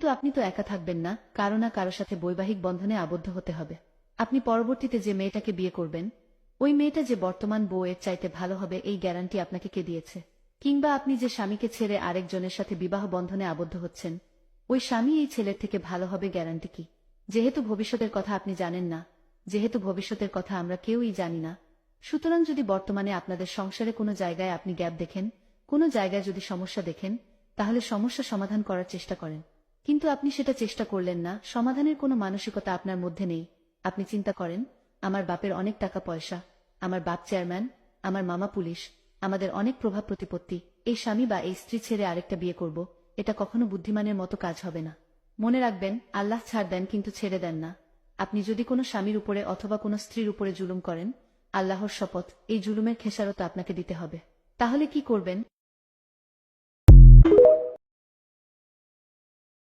তো আপনি তো একা থাকবেন না, কারো না কারো সাথে বৈবাহিক বন্ধনে আবদ্ধ হতে হবে। আপনি পরবর্তীতে যে মেয়েটাকে বিয়ে করবেন, ওই মেয়েটা যে বর্তমান বউয়ের চাইতে ভালো হবে এই গ্যারান্টি আপনাকে কে দিয়েছে? কিংবা আপনি যে স্বামীকে ছেড়ে আরেকজনের সাথে বিবাহ বন্ধনে আবদ্ধ হচ্ছেন, ওই স্বামী এই ছেলের থেকে ভালো হবে গ্যারান্টি কি? যেহেতু ভবিষ্যতের কথা আপনি জানেন না, যেহেতু ভবিষ্যতের কথা আমরা কেউই জানি না, সুতরাং যদি বর্তমানে আপনাদের সংসারে কোনো জায়গায় আপনি গ্যাপ দেখেন, কোনো জায়গায় যদি সমস্যা দেখেন, তাহলে সমস্যা সমাধান করার চেষ্টা করেন। কিন্তু আপনি সেটা চেষ্টা করলেন না, সমাধানের কোনো মানসিকতা আপনার মধ্যে নেই। আপনি চিন্তা করেন, আমার বাপের অনেক টাকা পয়সা, আমার বাপ চেয়ারম্যান, আমার মামা পুলিশ, আমাদের অনেক প্রভাব প্রতিপত্তি, এই স্বামী বা এই স্ত্রী ছেড়ে আরেকটা বিয়ে করব, এটা কখনো বুদ্ধিমানের মতো কাজ হবে না। মনে রাখবেন, আল্লাহ ছাড় দেন কিন্তু ছেড়ে দেন না। আপনি যদি কোনো স্বামীর উপরে অথবা কোনো স্ত্রীর উপরে জুলুম করেন, আল্লাহর শপথ, এই জুলুমের খেসারত আপনাকে দিতে হবে। তাহলে কি করবেন?